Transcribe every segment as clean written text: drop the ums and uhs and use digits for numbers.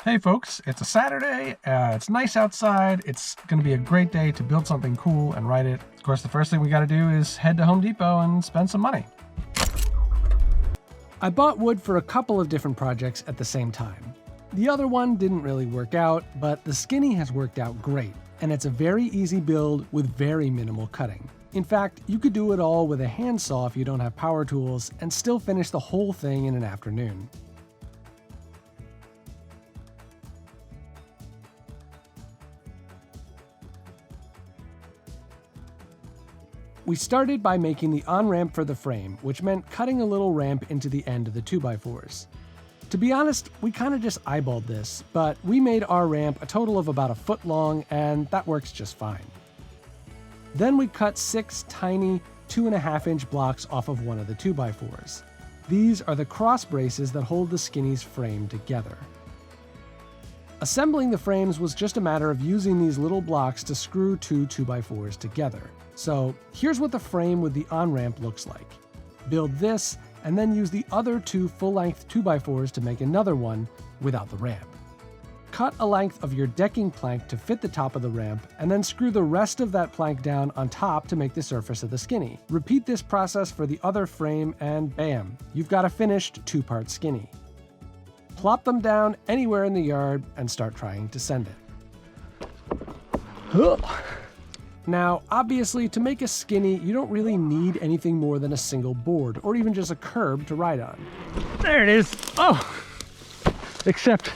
Hey folks, it's a Saturday, it's nice outside, it's going to be a great day to build something cool and write it. Of course, the first thing we got to do is head to Home Depot and spend some money. I bought wood for a couple of different projects at the same time. The other one didn't really work out, but the skinny has worked out great, and it's a very easy build with very minimal cutting. In fact, you could do it all with a handsaw if you don't have power tools and still finish the whole thing in an afternoon. We started by making the on-ramp for the frame, which meant cutting a little ramp into the end of the 2x4s. To be honest, we kind of just eyeballed this, but we made our ramp a total of about a foot long, and that works just fine. Then we cut 6 tiny 2.5-inch blocks off of one of the 2x4s. These are the cross braces that hold the skinny's frame together. Assembling the frames was just a matter of using these little blocks to screw 2 2x4s together. So here's what the frame with the on-ramp looks like. Build this, and then use the other 2 full-length 2x4s to make another one without the ramp. Cut a length of your decking plank to fit the top of the ramp, and then screw the rest of that plank down on top to make the surface of the skinny. Repeat this process for the other frame, and bam, you've got a finished 2-part skinny. Plop them down anywhere in the yard and start trying to send it. Now, obviously, to make a skinny, you don't really need anything more than a single board, or even just a curb to ride on. There it is. Oh, except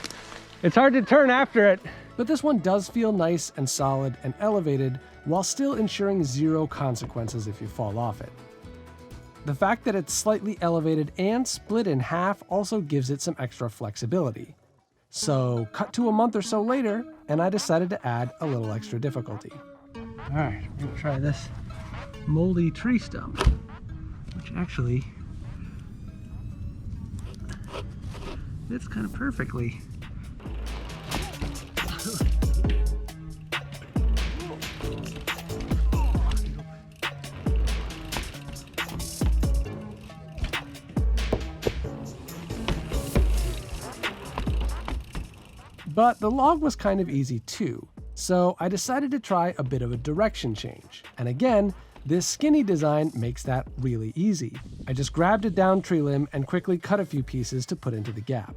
it's hard to turn after it. But this one does feel nice and solid and elevated, while still ensuring 0 consequences if you fall off it. The fact that it's slightly elevated and split in half also gives it some extra flexibility. So, cut to a month or so later, and I decided to add a little extra difficulty. All right, we're gonna try this moldy tree stump, which actually fits kind of perfectly. But the log was kind of easy too. So I decided to try a bit of a direction change. And again, this skinny design makes that really easy. I just grabbed a down tree limb and quickly cut a few pieces to put into the gap.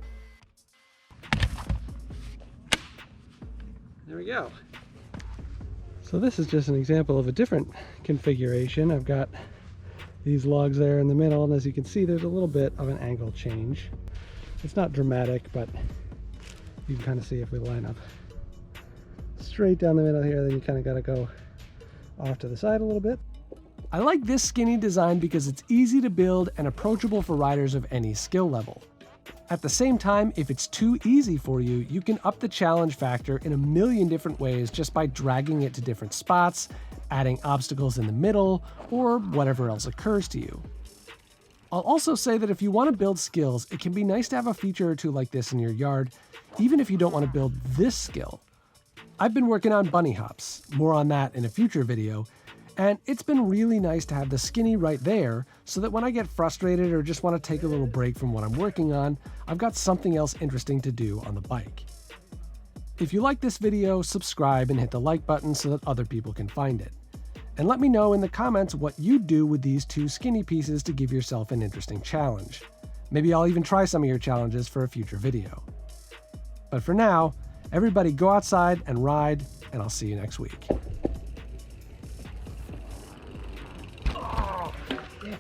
There we go. So this is just an example of a different configuration. I've got these logs there in the middle, and as you can see, there's a little bit of an angle change. It's not dramatic, but you can kind of see if we line up straight down the middle here, then you kind of got to go off to the side a little bit. I like this skinny design because it's easy to build and approachable for riders of any skill level. At the same time, if it's too easy for you, you can up the challenge factor in a million different ways just by dragging it to different spots, adding obstacles in the middle, or whatever else occurs to you. I'll also say that if you want to build skills, it can be nice to have a feature or two like this in your yard, even if you don't want to build this skill. I've been working on bunny hops, more on that in a future video, and it's been really nice to have the skinny right there so that when I get frustrated or just want to take a little break from what I'm working on, I've got something else interesting to do on the bike. If you like this video, subscribe and hit the like button so that other people can find it. And let me know in the comments what you do with these 2 skinny pieces to give yourself an interesting challenge. Maybe I'll even try some of your challenges for a future video. But for now, everybody go outside and ride, and I'll see you next week. Oh, yeah.